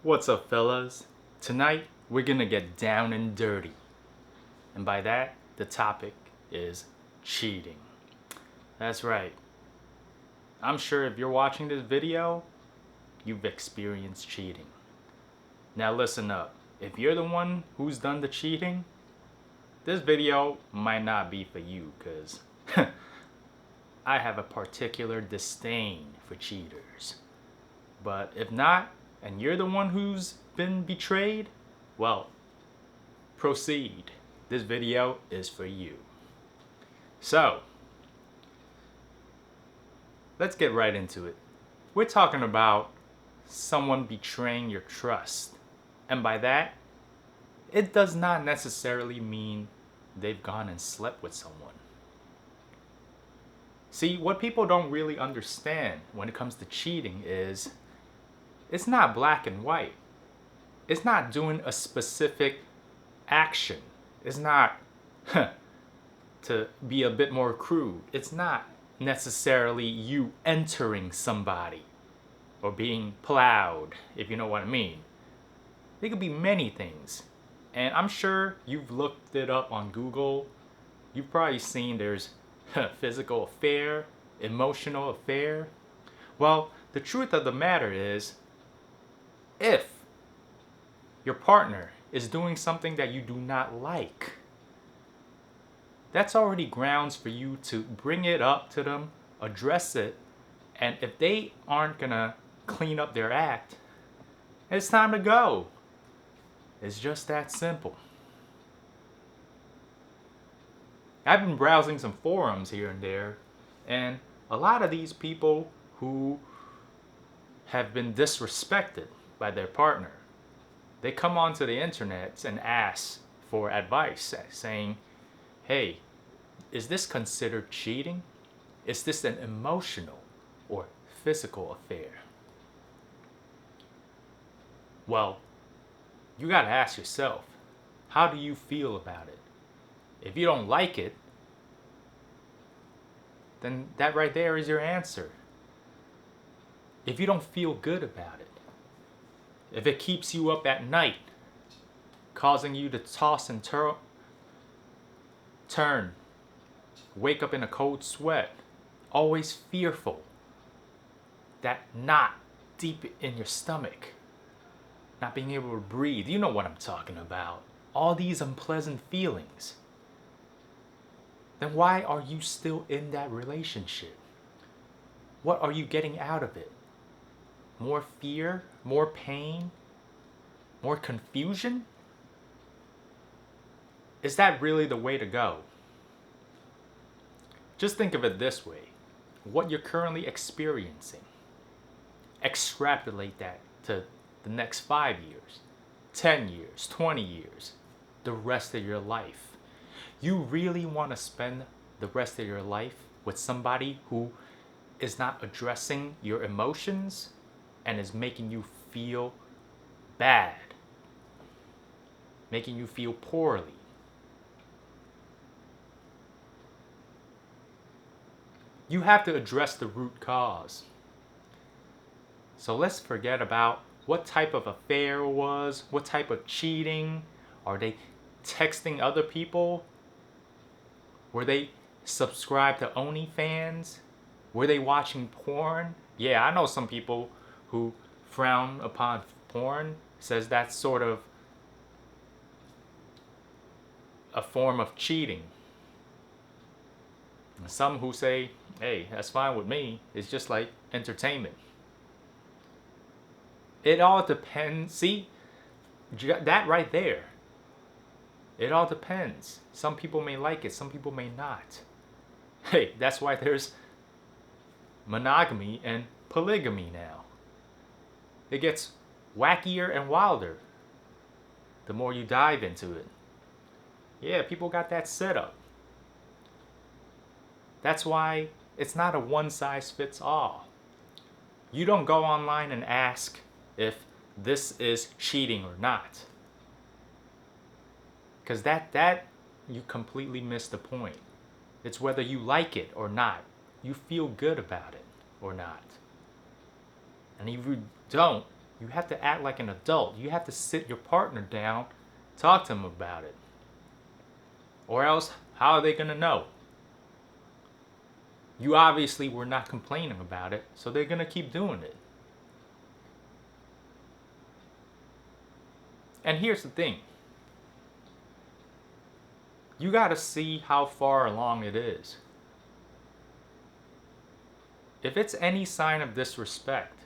What's up, fellas? Tonight, we're gonna get down and dirty. And by that, the topic is cheating. That's right. I'm sure if you're watching this video, you've experienced cheating. Now, listen up. If you're the one who's done the cheating, this video might not be for you because I have a particular disdain for cheaters. But if not, and you're the one who's been betrayed, well, proceed. This video is for you. So, let's get right into it. We're talking about someone betraying your trust. And by that, it does not necessarily mean they've gone and slept with someone. See, what people don't really understand when it comes to cheating is it's not black and white. It's not doing a specific action. It's not, to be a bit more crude, it's not necessarily you entering somebody or being plowed, if you know what I mean. It could be many things. And I'm sure you've looked it up on Google. You've probably seen there's physical affair, emotional affair. Well, the truth of the matter is, if your partner is doing something that you do not like, that's already grounds for you to bring it up to them, address it, and if they aren't gonna clean up their act, it's time to go. It's just that simple. I've been browsing some forums here and there, and a lot of these people who have been disrespected by their partner, they come onto the internet and ask for advice, saying, hey, is this considered cheating? Is this an emotional or physical affair? Well, you gotta ask yourself, how do you feel about it? If you don't like it, then that right there is your answer. If you don't feel good about it, if it keeps you up at night, causing you to toss and turn, wake up in a cold sweat, always fearful, that knot deep in your stomach, not being able to breathe, you know what I'm talking about. All these unpleasant feelings. Then why are you still in that relationship? What are you getting out of it? More fear? More pain? More confusion? Is that really the way to go? Just think of it this way. What you're currently experiencing, extrapolate that to the next 5 years, 10 years, 20 years, the rest of your life. You really want to spend the rest of your life with somebody who is not addressing your emotions and is making you feel bad, making you feel poorly? You have to address the root cause. So let's forget about what type of affair it was, what type of cheating. Are they texting other people? Were they subscribed to OnlyFans? Were they watching porn? Yeah, I know some people who frown upon porn, says that's sort of a form of cheating. Some who say, hey, that's fine with me. It's just like entertainment. It all depends. See, that right there. It all depends. Some people may like it, some people may not. Hey, that's why there's monogamy and polygamy now. It gets wackier and wilder the more you dive into it. Yeah, people got that set up. That's why it's not a one size fits all. You don't go online and ask if this is cheating or not. Because that you completely miss the point. It's whether you like it or not. You feel good about it or not. And if you don't, You have to act like an adult. You have to sit your partner down, talk to them about it. Or else, how are they going to know? You obviously were not complaining about it, so they're going to keep doing it. And here's the thing. You got to see how far along it is. If it's any sign of disrespect,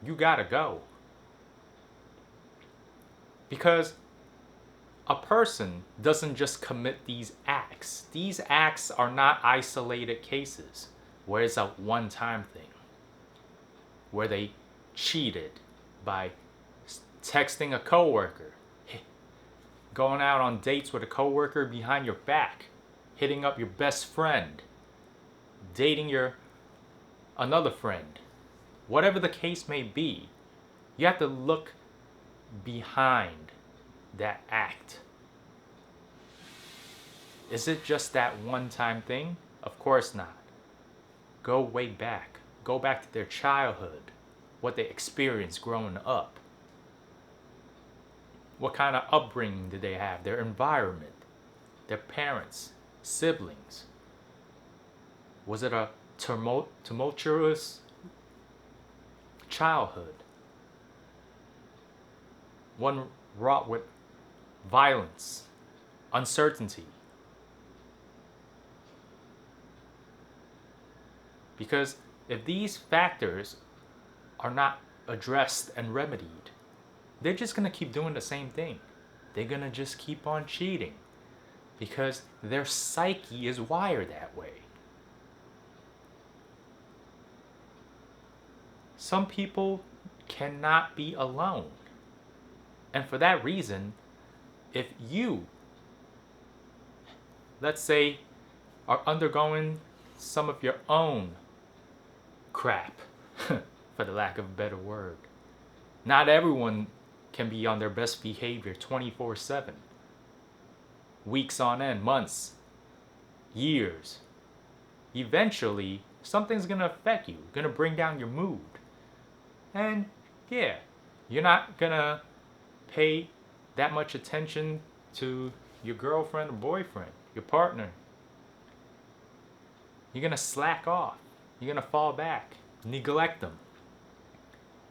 you got to go. Because a person doesn't just commit these acts. These acts are not isolated cases where it's a one-time thing, where they cheated by texting a coworker, going out on dates with a coworker behind your back, hitting up your best friend, dating another friend. Whatever the case may be, you have to look behind that act. Is it just that one-time thing? Of course not. Go way back. Go back to their childhood, what they experienced growing up. What kind of upbringing did they have? Their environment, their parents, siblings. Was it a tumultuous childhood? One wrought with violence, uncertainty. Because if these factors are not addressed and remedied, they're just going to keep doing the same thing. They're going to just keep on cheating because their psyche is wired that way. Some people cannot be alone. And for that reason, if you, let's say, are undergoing some of your own crap, for the lack of a better word, not everyone can be on their best behavior 24/7. Weeks on end, months, years. Eventually, something's going to affect you, going to bring down your mood. And yeah, you're not going to pay that much attention to your girlfriend or boyfriend, your partner. You're going to slack off. You're going to fall back, neglect them.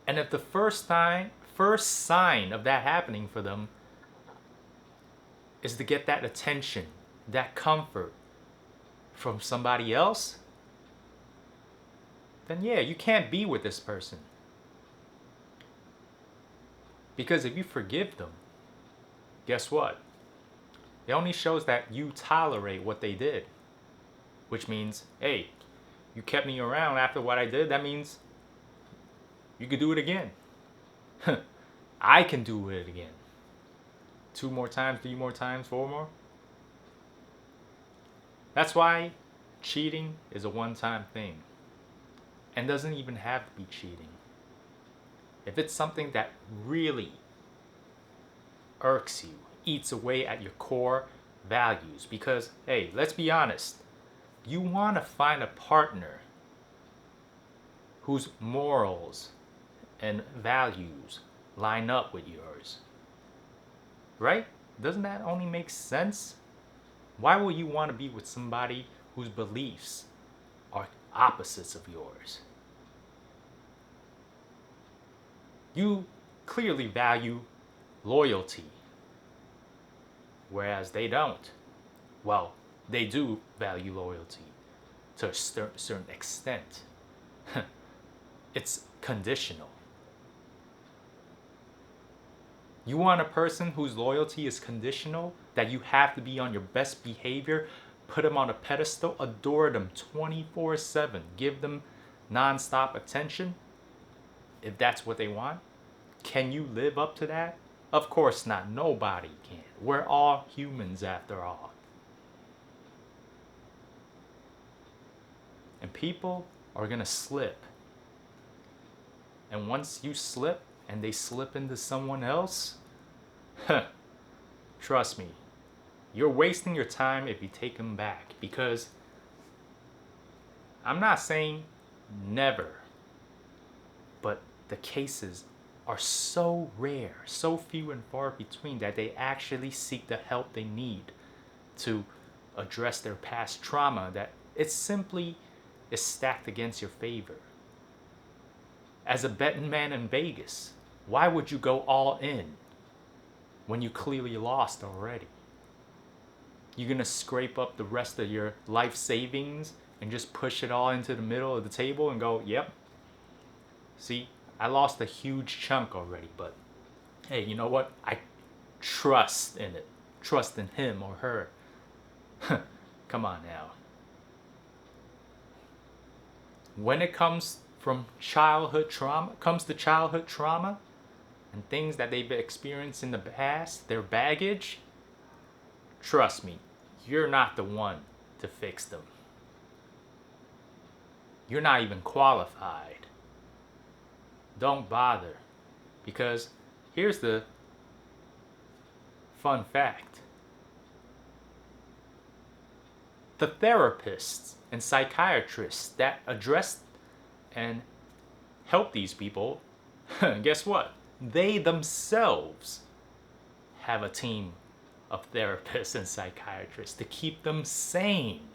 And if the first sign of that happening for them is to get that attention, that comfort from somebody else, then yeah, you can't be with this person. Because if you forgive them, guess what? It only shows that you tolerate what they did. Which means, hey, you kept me around after what I did. That means you could do it again. I can do it again. 2 more times, 3 more times, 4 more. That's why cheating is a one-time thing. And doesn't even have to be cheating. If it's something that really irks you, eats away at your core values, because, hey, let's be honest, you want to find a partner whose morals and values line up with yours. Right? Doesn't that only make sense? Why will you want to be with somebody whose beliefs are opposites of yours? You clearly value loyalty, whereas they don't. Well, they do value loyalty to a certain extent. It's conditional. You want a person whose loyalty is conditional, that you have to be on your best behavior, put them on a pedestal, adore them 24/7, give them non-stop attention, if that's what they want. Can you live up to that? Of course not. Nobody can. We're all humans after all. And people are going to slip. And once you slip and they slip into someone else, trust me, you're wasting your time if you take them back. Because I'm not saying never, but the cases are so rare, so few and far between, that they actually seek the help they need to address their past trauma, that it simply is stacked against your favor. As a betting man in Vegas, why would you go all in when you clearly lost already? You're gonna scrape up the rest of your life savings and just push it all into the middle of the table and go, yep, see, I lost a huge chunk already, but hey, you know what? I trust in it. Trust in him or her. Come on now. When it comes to childhood trauma and things that they've experienced in the past, their baggage, trust me, you're not the one to fix them. You're not even qualified. Don't bother. Because here's the fun fact. The therapists and psychiatrists that address and help these people, guess what? They themselves have a team of therapists and psychiatrists to keep them sane.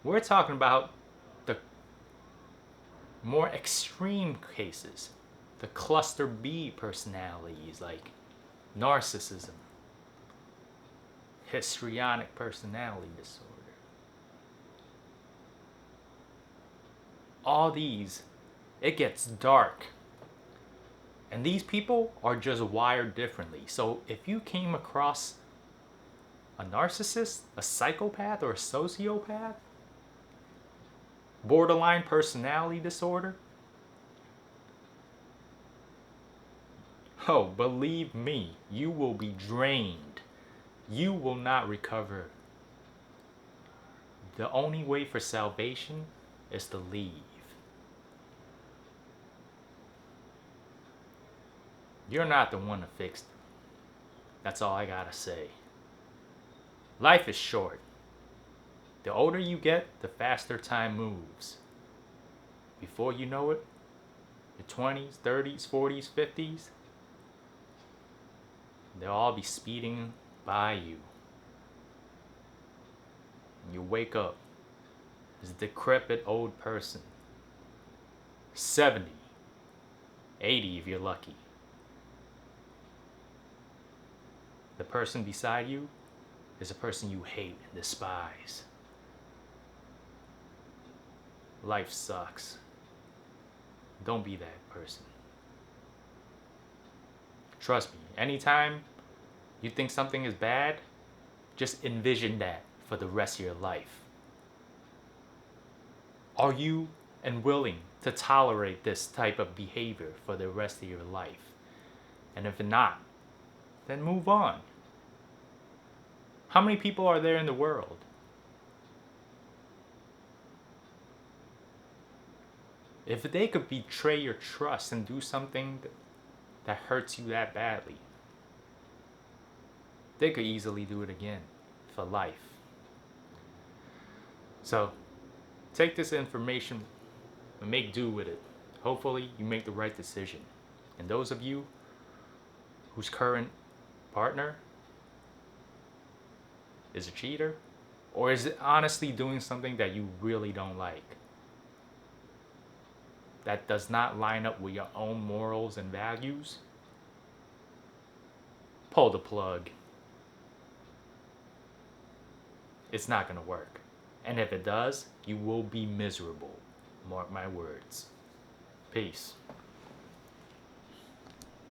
We're talking about the more extreme cases, the cluster B personalities like narcissism, histrionic personality disorder. All these, it gets dark. And these people are just wired differently. So if you came across a narcissist, a psychopath, or a sociopath, borderline personality disorder, oh, believe me, you will be drained. You will not recover. The only way for salvation is to leave. You're not the one to fix them. That's all I gotta say. Life is short. The older you get, the faster time moves. Before you know it, your 20s, 30s, 40s, 50s, they'll all be speeding by you. And you wake up as a decrepit old person. 70, 80 if you're lucky. The person beside you is a person you hate and despise. Life sucks. Don't be that person. Trust me, anytime you think something is bad, just envision that for the rest of your life. Are you willing to tolerate this type of behavior for the rest of your life? And if not, then move on. How many people are there in the world? If they could betray your trust and do something that hurts you that badly, they could easily do it again for life. So, take this information and make do with it. Hopefully, you make the right decision. And those of you whose current partner is a cheater, or is it honestly doing something that you really don't like, that does not line up with your own morals and values, pull the plug. It's not going to work. And if it does, you will be miserable. Mark my words. Peace.